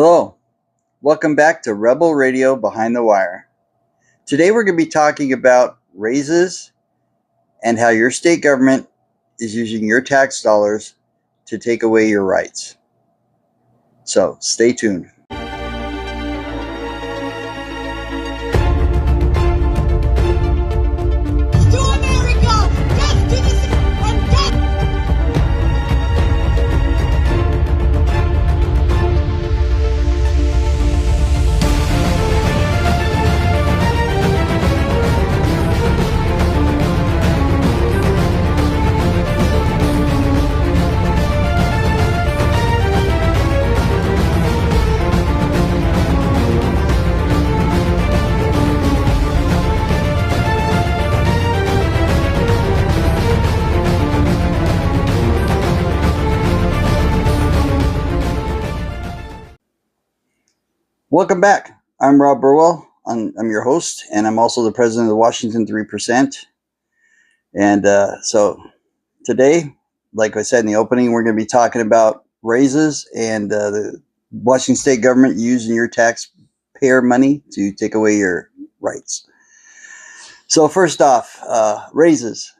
Hello, welcome back to Rebel Radio Behind the Wire. Today we're going to be talking about raises and how your state government is using your tax dollars to take away your rights. So stay tuned. Welcome back. I'm Rob Burwell. I'm your host, and I'm also the president of the Washington 3%. And so today, like I said in the opening, we're going to be talking about raises and the Washington state government using your taxpayer money to take away your rights. So first off, raises.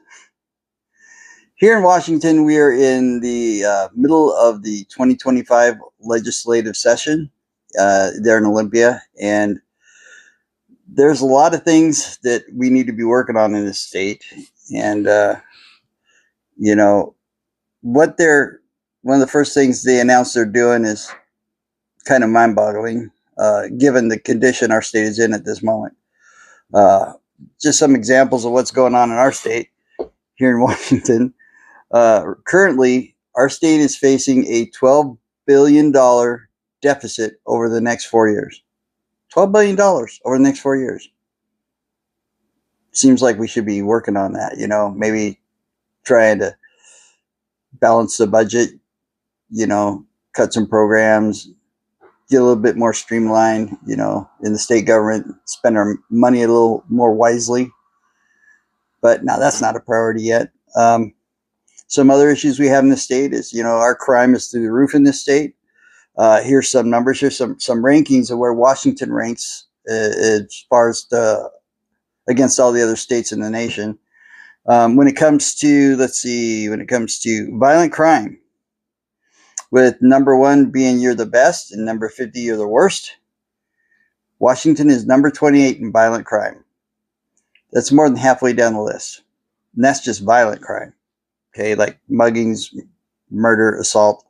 Here in Washington, we are in the middle of the 2025 legislative session. There in Olympia, and there's a lot of things that we need to be working on in this state. And one of the first things they announced they're doing is kind of mind-boggling, given the condition our state is in at this moment. Just some examples of what's going on in our state here in Washington. Currently, our state is facing a $12 billion deficit over the next 4 years. $12 billion over the next 4 years. Seems like we should be working on that, maybe trying to balance the budget, cut some programs, get a little bit more streamlined, in the state government, spend our money a little more wisely. But now that's not a priority yet. Some other issues we have in the state is, our crime is through the roof in this state. Here's some numbers. Here's some rankings of where Washington ranks as far as against all the other states in the nation. When it comes to violent crime, with number 1 being you're the best and number 50 you're the worst, Washington is number 28 in violent crime. That's more than halfway down the list. And that's just violent crime. Okay, like muggings, murder, assault.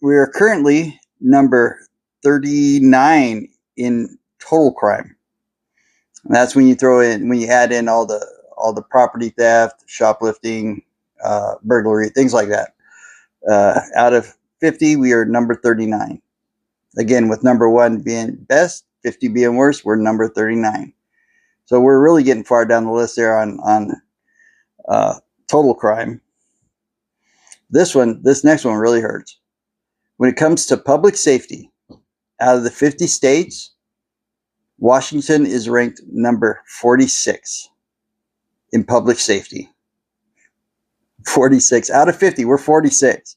We are currently number 39 in total crime. And that's when you add in all the property theft, shoplifting, burglary, things like that. Out of 50, we are number 39. Again, with number 1 being best, 50 being worst, we're number 39. So we're really getting far down the list there on total crime. This next one really hurts. When it comes to public safety, out of the 50 states, Washington is ranked number 46 in public safety. 46 out of 50, we're 46.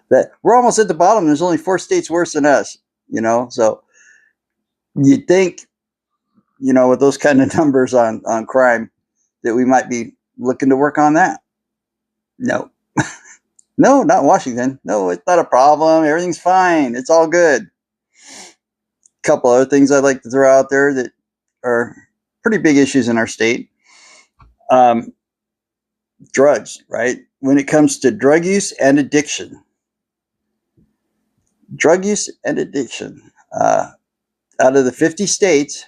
That we're almost at the bottom. There's only 4 states worse than us, So you'd think, with those kind of numbers on crime, that we might be looking to work on that. No. No, not Washington. No, it's not a problem. Everything's fine. It's all good. A couple other things I'd like to throw out there that are pretty big issues in our state. Drugs, right? When it comes to drug use and addiction. Drug use and addiction. Out of the 50 states,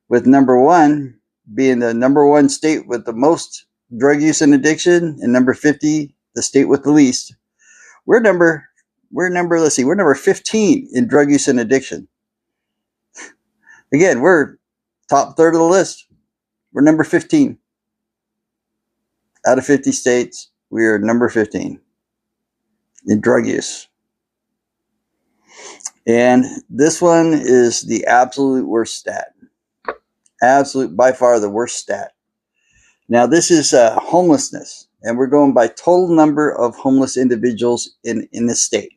with number 1 being the number 1 state with the most drug use and addiction, and number 50, the state with the least, we're number 15 in drug use and addiction. Again, we're top third of the list. We're number 15. Out of 50 states, we are number 15 in drug use. And this one is the absolute worst stat. Absolute, by far the worst stat. Now, this is homelessness. and we're going by total number of homeless individuals in the state.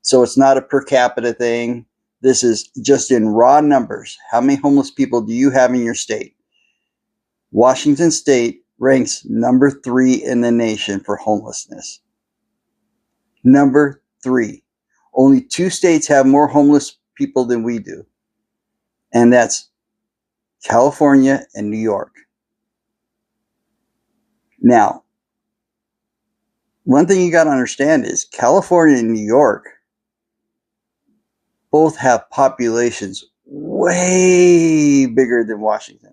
So it's not a per capita thing. This is just in raw numbers. How many homeless people do you have in your state? Washington State ranks number 3 in the nation for homelessness. Number 3. Only 2 states have more homeless people than we do, and that's California and New York. Now, one thing you got to understand is California and New York both have populations way bigger than Washington.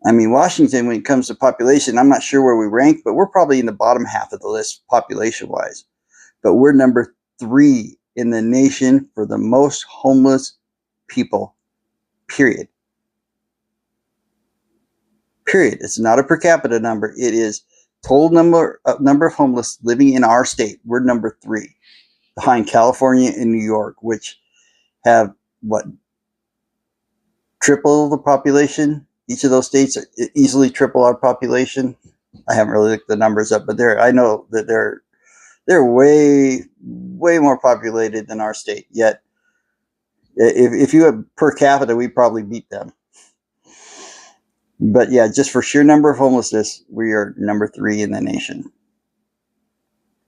I mean, Washington, when it comes to population, I'm not sure where we rank, but we're probably in the bottom half of the list population-wise. But we're number 3 in the nation for the most homeless people, period. Period. It's not a per capita number. It is total number of homeless living in our state. We're number 3, behind California and New York, which have, what, triple the population? Each of those states easily triple our population. I haven't really looked the numbers up, but I know that they're way more populated than our state. Yet, if you have per capita, we probably beat them. But yeah, just for sheer number of homelessness, we are number 3 in the nation.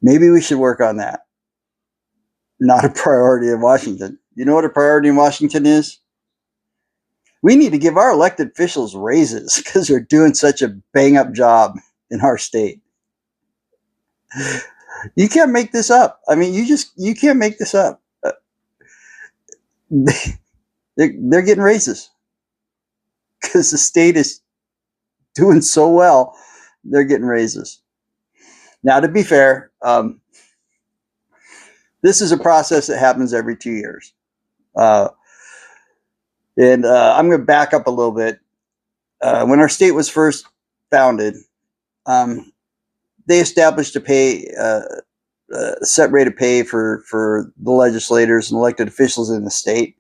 Maybe we should work on that. Not a priority in Washington. You know what a priority in Washington is? We need to give our elected officials raises because they're doing such a bang-up job in our state. You can't make this up. I mean, you can't make this up. They're getting raises because the state is doing so well. They're getting raises. Now, to be fair, this is a process that happens every 2 years. And I'm going to back up a little bit. When our state was first founded, they established a set rate of pay for the legislators and elected officials in the state.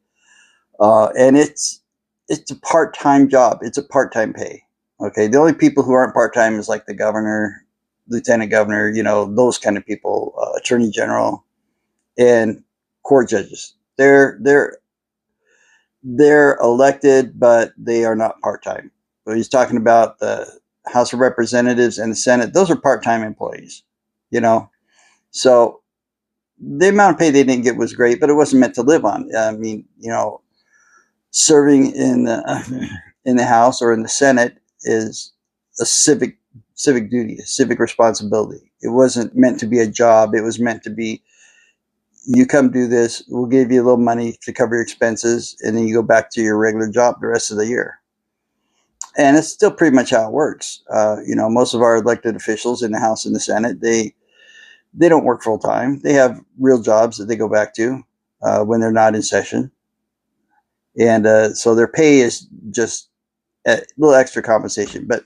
And it's a part-time job. It's a part-time pay. Okay. The only people who aren't part-time is like the governor, lieutenant governor, those kind of people, attorney general, and court judges. They're elected, but they are not part-time. But he's talking about the House of Representatives and the Senate. Those are part-time employees, So the amount of pay they didn't get was great, but it wasn't meant to live on. I mean, serving in the House or in the Senate is a civic duty, a civic responsibility. It wasn't meant to be a job. It was meant to be, you come do this, we'll give you a little money to cover your expenses, and then you go back to your regular job the rest of the year. And it's still pretty much how it works. Most of our elected officials in the House and the Senate, they don't work full time. They have real jobs that they go back to when they're not in session. And so their pay is just a little extra compensation. But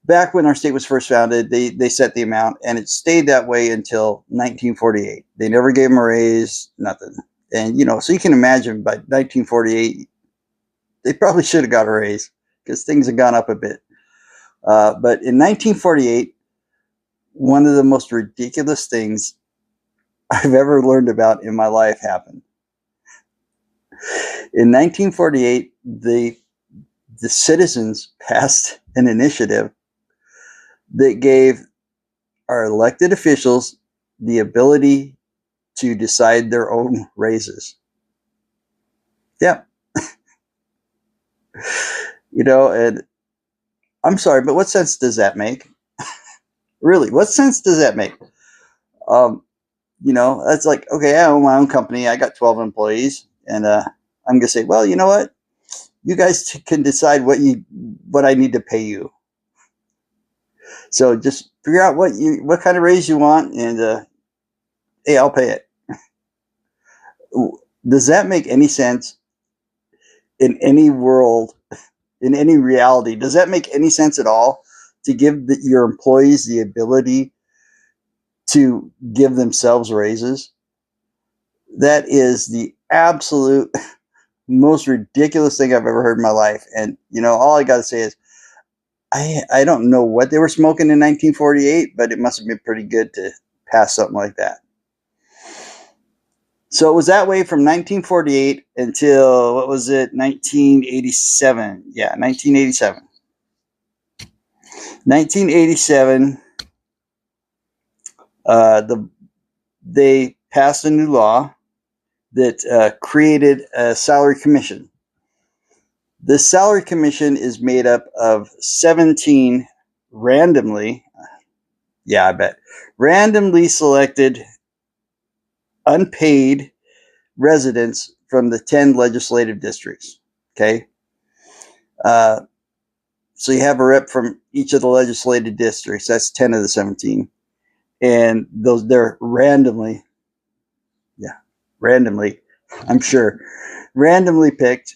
back when our state was first founded, they set the amount, and it stayed that way until 1948. They never gave them a raise, nothing. And, so you can imagine by 1948, they probably should have got a raise because things had gone up a bit. But in 1948, one of the most ridiculous things I've ever learned about in my life happened. In 1948, the citizens passed an initiative that gave our elected officials the ability to decide their own raises. Yeah. And I'm sorry, but what sense does that make? Really, what sense does that make? That's like, okay, I own my own company. I got 12 employees, and I'm going to say, well, you know what? You guys can decide what I need to pay you. So just figure out what kind of raise you want, and hey, I'll pay it. Does that make any sense in any world, in any reality? Does that make any sense at all to give your employees the ability to give themselves raises? That is the absolute most ridiculous thing I've ever heard in my life. And, all I got to say is I don't know what they were smoking in 1948, but it must have been pretty good to pass something like that. So it was that way from 1948 until, what was it, 1987? Yeah, 1987. 1987, they passed a new law that created a salary commission. The salary commission is made up of 17 randomly, randomly selected unpaid residents from the 10 legislative districts. Okay. So you have a rep from each of the legislative districts. That's 10 of the 17. And they're randomly, I'm sure, randomly picked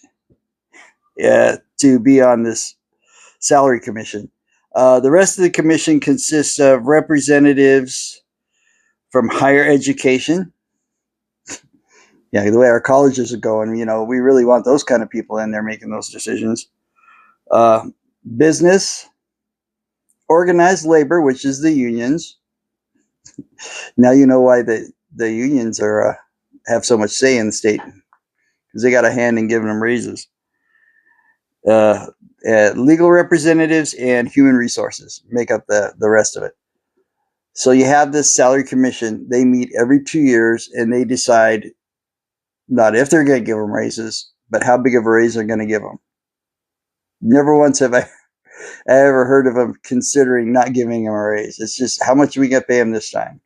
to be on this salary commission. The rest of the commission consists of representatives from higher education. Yeah, the way our colleges are going, we really want those kind of people in there making those decisions. Business, organized labor, which is the unions. Now you know why the unions are have so much say in the state, because they got a hand in giving them raises. Legal representatives and human resources make up the rest of it. So you have this salary commission. They meet every 2 years and they decide not if they're going to give them raises, but how big of a raise they're going to give them. Never once have I ever heard of them considering not giving them a raise. It's just, how much are we going to pay them this time?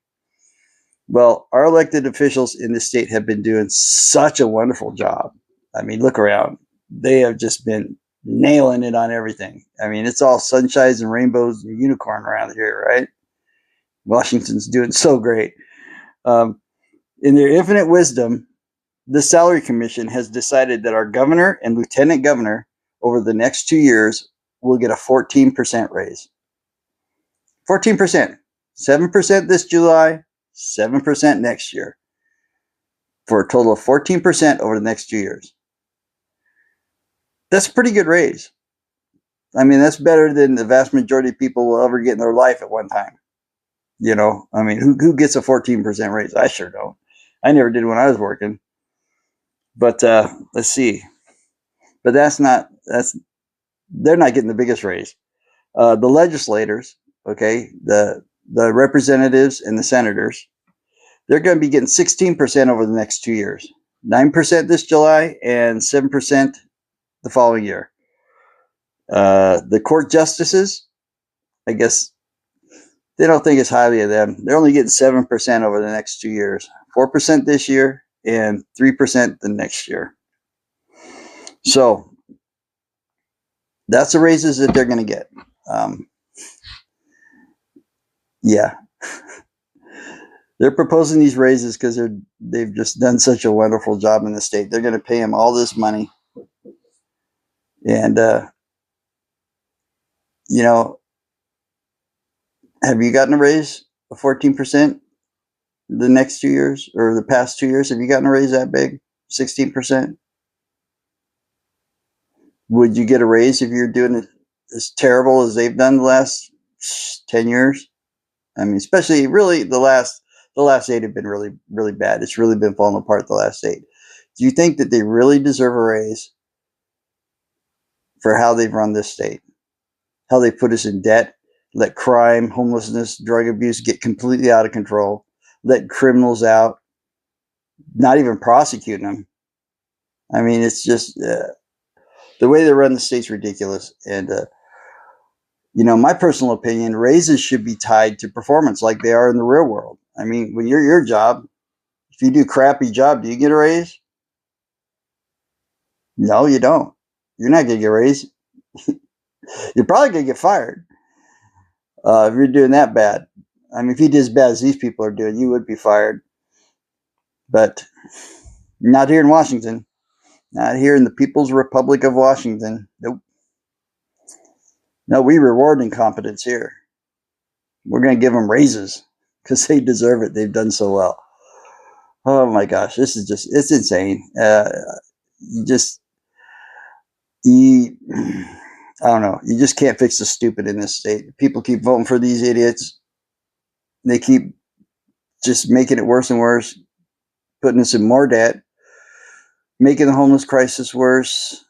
Well, our elected officials in the state have been doing such a wonderful job. I mean, look around. They have just been nailing it on everything. I mean, it's all sunshines and rainbows and unicorn around here, right? Washington's doing so great. In their infinite wisdom, the Salary Commission has decided that our governor and lieutenant governor over the next 2 years will get a 14% raise. 14%. 7% this July, 7% next year. For a total of 14% over the next 2 years. That's a pretty good raise. I mean, that's better than the vast majority of people will ever get in their life at one time. I mean, who gets a 14% raise? I sure don't. I never did when I was working. But let's see. But they're not getting the biggest raise. The legislators, okay, the representatives and the senators, they're going to be getting 16% over the next 2 years. 9% this July and 7% the following year. The court justices, I guess they don't think as highly of them. They're only getting 7% over the next 2 years. 4% this year and 3% the next year. So that's the raises that they're going to get. Yeah. They're proposing these raises because they've just done such a wonderful job in the state. They're going to pay them all this money. And, have you gotten a raise of 14% the next 2 years or the past 2 years? Have you gotten a raise that big? 16%? Would you get a raise if you're doing it as terrible as they've done the last 10 years? I mean, especially really the last 8 have been really, really bad. It's really been falling apart the last 8. Do you think that they really deserve a raise for how they've run this state? How they put us in debt, let crime, homelessness, drug abuse get completely out of control, let criminals out, not even prosecuting them. I mean, it's just the way they run the state's ridiculous. And, my personal opinion, raises should be tied to performance like they are in the real world. I mean, when you're your job, if you do a crappy job, do you get a raise? No, you don't. You're not going to get a raise. You're probably going to get fired if you're doing that bad. I mean, if you did as bad as these people are doing, you would be fired. But not here in Washington. Not here in the People's Republic of Washington. Nope. No, we reward incompetence here. We're going to give them raises because they deserve it. They've done so well. Oh my gosh, it's insane. I don't know. You just can't fix the stupid in this state. People keep voting for these idiots. They keep just making it worse and worse, putting us in more debt, making the homeless crisis worse,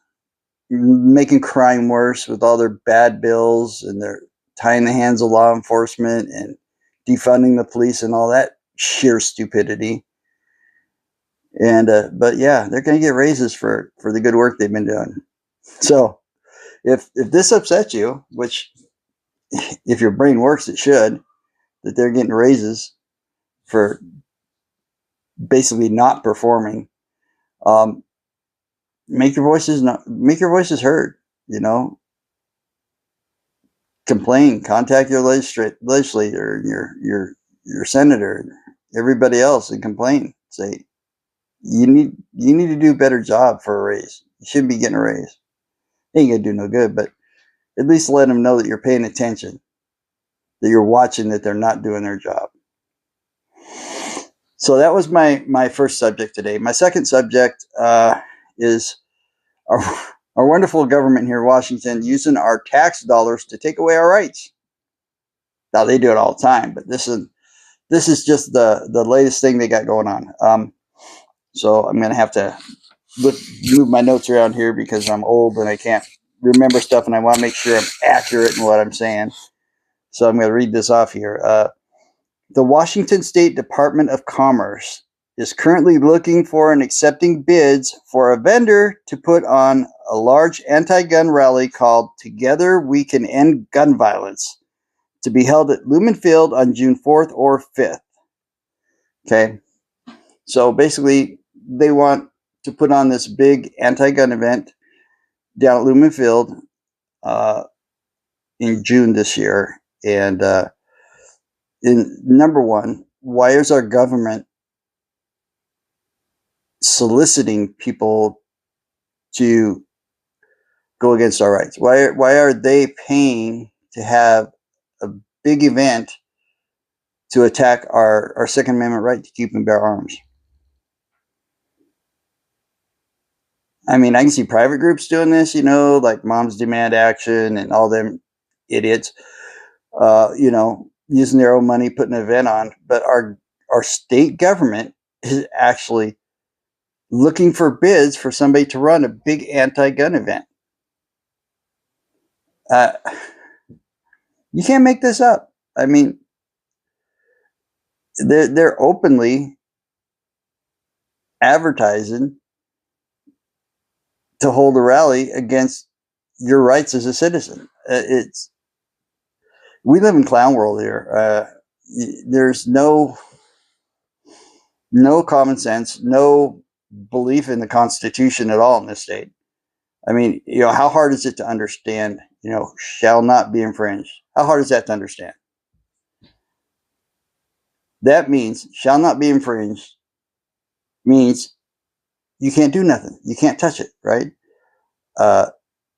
making crime worse with all their bad bills, and they're tying the hands of law enforcement and defunding the police and all that sheer stupidity. And but yeah, they're going to get raises for the good work they've been doing. So if this upsets you, which if your brain works, it should, that they're getting raises for basically not performing, make your voices heard. You know, complain, contact your legislator, your senator, everybody else, and complain. Say you need to do a better job for a raise. You shouldn't be getting a raise. Ain't gonna do no good, but at least let them know that you're paying attention, that you're watching, that they're not doing their job. So that was my first subject today. My second subject is our wonderful government here in Washington using our tax dollars to take away our rights. Now they do it all the time, but this is just the latest thing they got going on. So I'm gonna have to move my notes around here because I'm old and I can't remember stuff, and I want to make sure I'm accurate in what I'm saying. So I'm going to read this off here. The Washington State Department of Commerce is currently looking for and accepting bids for a vendor to put on a large anti-gun rally called Together We Can End Gun Violence, to be held at Lumen Field on June 4th or 5th. Okay. So basically, they want to put on this big anti-gun event down at Lumen Field in June this year. And number one, why is our government soliciting people to go against our rights? Why are they paying to have a big event to attack our Second Amendment right to keep and bear arms? I mean, I can see private groups doing this, you know, like Moms Demand Action and all them idiots, you know, using their own money, putting an event on. But our state government is actually looking for bids for somebody to run a big anti-gun event. You can't make this up. I mean, they're openly advertising to hold a rally against your rights as a citizen. We live in clown world here. There's no common sense, no belief in the Constitution at all in this state. I mean, you know, how hard is it to understand, you know, shall not be infringed? How hard is that to understand? That means shall not be infringed means you can't do nothing. You can't touch it, right? The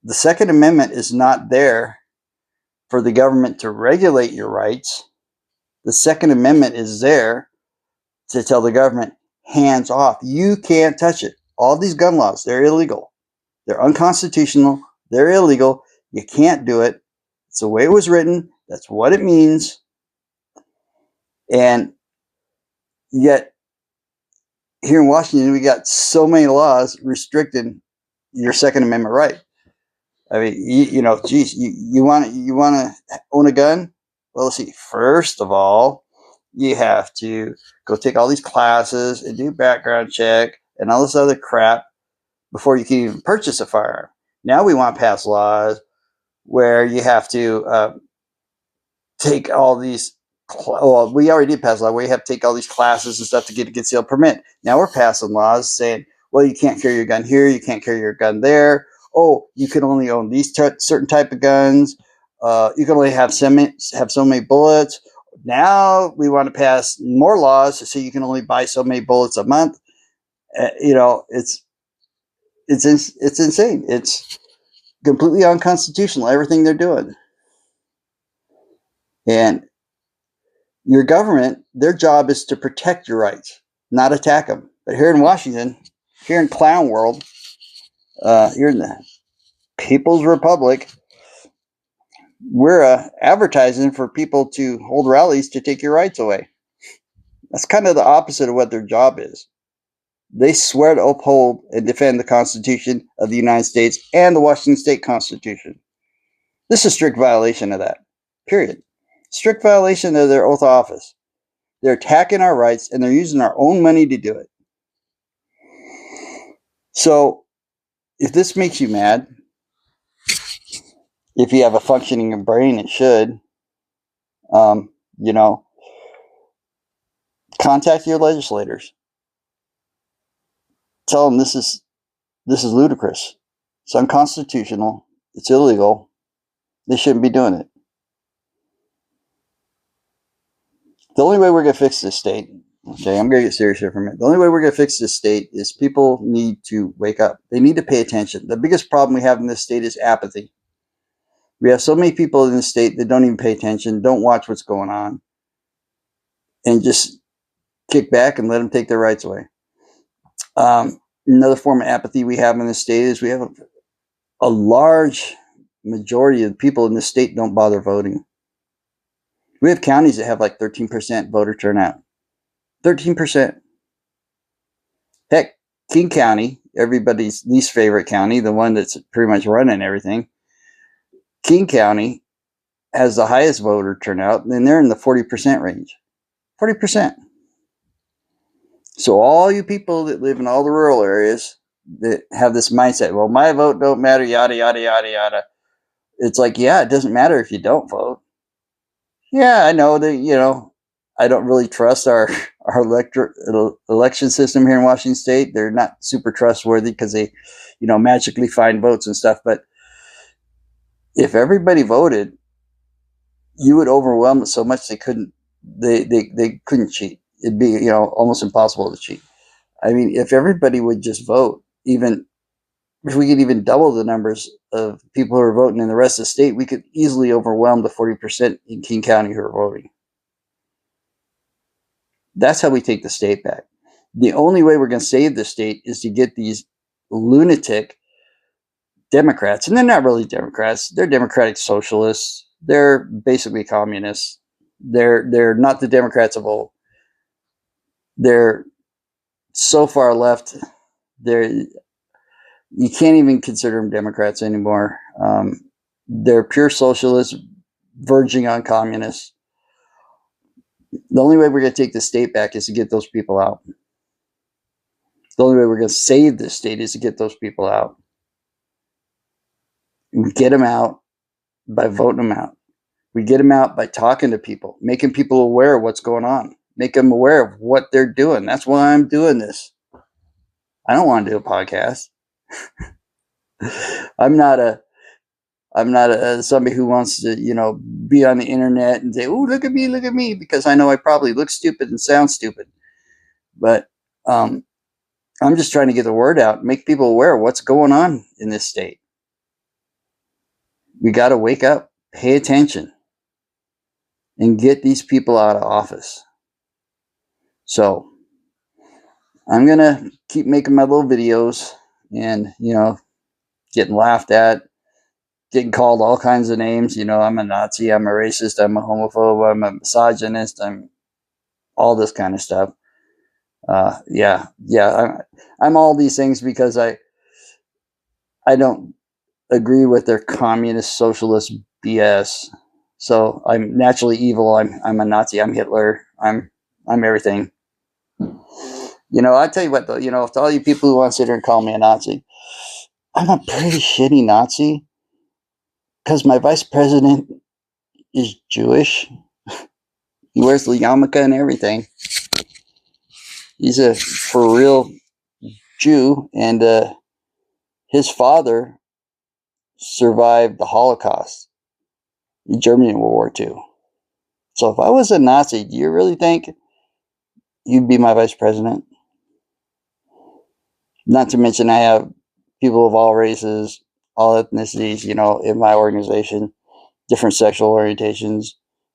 Second Amendment is not there for the government to regulate your rights. The Second Amendment is there to tell the government, hands off. You can't touch it. All these gun laws, they're illegal. They're unconstitutional. They're illegal. You can't do it. It's the way it was written. That's what it means. And yet, here in Washington, we got so many laws restricting your Second Amendment right. I mean, you know, geez, you want to own a gun? Well, let's see. First of all, you have to go take all these classes and do background check and all this other crap before you can even purchase a firearm. Now we want to pass laws where you have to take all these. Well, we already did pass a law where you have to take all these classes and stuff to get a concealed permit. Now we're passing laws saying, well, you can't carry your gun here, you can't carry your gun there. Oh, you can only own these certain type of guns. You can only have so many bullets. Now we want to pass more laws so you can only buy so many bullets a month. You know, it's insane. It's completely unconstitutional, everything they're doing. And your government, their job is to protect your rights, not attack them. But here in Washington, here in clown world, here in the People's Republic, we're advertising for people to hold rallies to take your rights away. That's kind of the opposite of what their job is. They swear to uphold and defend the Constitution of the United States and the Washington State Constitution. This is a strict violation of that. Period. Strict violation of their oath of office. They're attacking our rights, and they're using our own money to do it. So, if this makes you mad, if you have a functioning brain, it should. You know, contact your legislators. Tell them this is ludicrous. It's unconstitutional. It's illegal. They shouldn't be doing it. The only way we're going to fix this state, okay, I'm going to get serious here for a minute. The only way we're going to fix this state is people need to wake up. They need to pay attention. The biggest problem we have in this state is apathy. We have so many people in this state that don't even pay attention, don't watch what's going on, and just kick back and let them take their rights away. Another form of apathy we have in this state is we have a large majority of the people in this state don't bother voting. We have counties that have like 13% voter turnout. 13%. Heck, King County, everybody's least favorite county, the one that's pretty much running everything. King County has the highest voter turnout, and they're in the 40% range. 40%. So all you people that live in all the rural areas that have this mindset, well, my vote don't matter, yada, yada, yada, yada. It's like, yeah, it doesn't matter if you don't vote. Yeah, I know that, you know, I don't really trust our election system here in Washington State. They're not super trustworthy because they, you know, magically find votes and stuff. But if everybody voted, you would overwhelm it so much they couldn't cheat. It'd be, you know, almost impossible to cheat. I mean, if everybody would just vote, even if we could even double the numbers of people who are voting in the rest of the state, we could easily overwhelm the 40% in King County who are voting. That's how we take the state back. The only way we're going to save the state is to get these lunatic Democrats, and they're not really Democrats. They're democratic socialists. They're basically communists. They're not the Democrats of old. They're so far left. You can't even consider them Democrats anymore. They're pure socialists, verging on communists. The only way we're going to take the state back is to get those people out. The only way we're going to save this state is to get those people out. We get them out by voting them out. We get them out by talking to people, making people aware of what's going on, make them aware of what they're doing. That's why I'm doing this. I don't want to do a podcast. I'm not somebody who wants to, you know, be on the internet and say, "Oh, look at me," because I know I probably look stupid and sound stupid. But I'm just trying to get the word out, make people aware of what's going on in this state. We got to wake up, pay attention, and get these people out of office. So I'm going to keep making my little videos and, you know, getting laughed at, getting called all kinds of names. You know, I'm a Nazi, I'm a racist, I'm a homophobe, I'm a misogynist, I'm all this kind of stuff. I'm all these things because I don't agree with their communist socialist BS. So I'm naturally evil. I'm a Nazi. I'm Hitler. I'm everything. You know, I tell you what though, you know, to all you people who want to sit here and call me a Nazi, I'm a pretty shitty Nazi because my vice president is Jewish. He wears the yarmulke and everything. He's a for real Jew, and his father survived the Holocaust in Germany in World War II. So if I was a Nazi, do you really think you'd be my vice president? Not to mention I have people of all races, all ethnicities, you know, in my organization, different sexual orientations.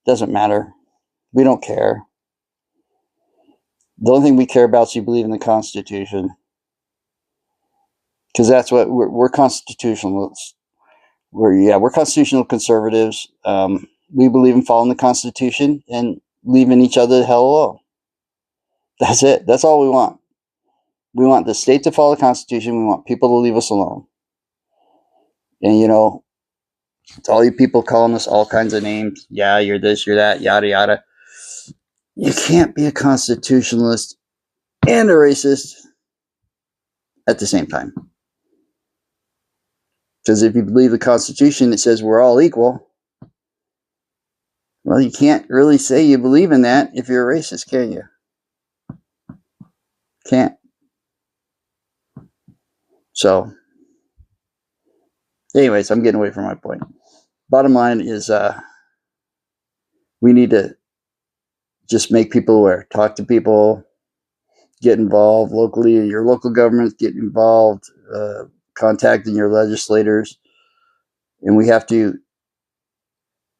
Doesn't matter. We don't care. The only thing we care about is you believe in the Constitution. Because that's what we're constitutionalists. we're constitutional conservatives. We believe in following the Constitution and leaving each other the hell alone. That's it. That's all we want. We want the state to follow the Constitution. We want people to leave us alone. And, you know, to all you people calling us all kinds of names, yeah, you're this, you're that, yada, yada. You can't be a constitutionalist and a racist at the same time. Because if you believe the Constitution, it says we're all equal. Well, you can't really say you believe in that if you're a racist, can you? Can't. So, anyways, I'm getting away from my point. Bottom line is we need to just make people aware. Talk to people. Get involved locally. Your local governments get involved. Contacting your legislators. And we have to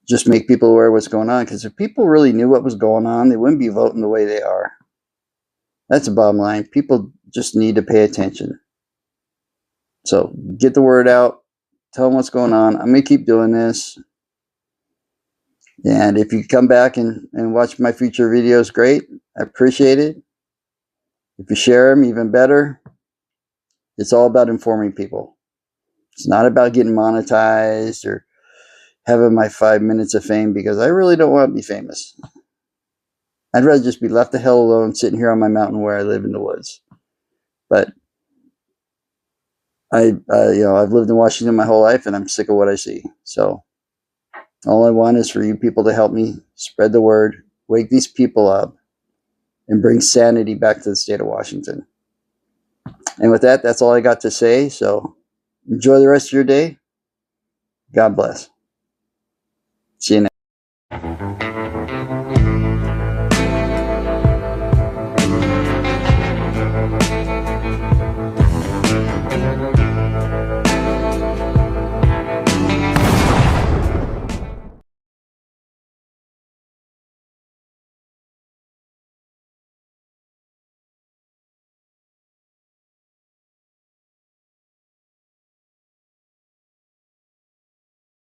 just make people aware of what's going on. Because if people really knew what was going on, they wouldn't be voting the way they are. That's the bottom line. People just need to pay attention. So get the word out. Tell them what's going on. I'm going to keep doing this. And if you come back and watch my future videos, great. I appreciate it. If you share them, even better. It's all about informing people. It's not about getting monetized or having my 5 minutes of fame, because I really don't want to be famous. I'd rather just be left the hell alone sitting here on my mountain where I live in the woods. But I've lived in Washington my whole life, and I'm sick of what I see. So all I want is for you people to help me spread the word, wake these people up, and bring sanity back to the state of Washington. And with that, that's all I got to say. So enjoy the rest of your day. God bless. See you next.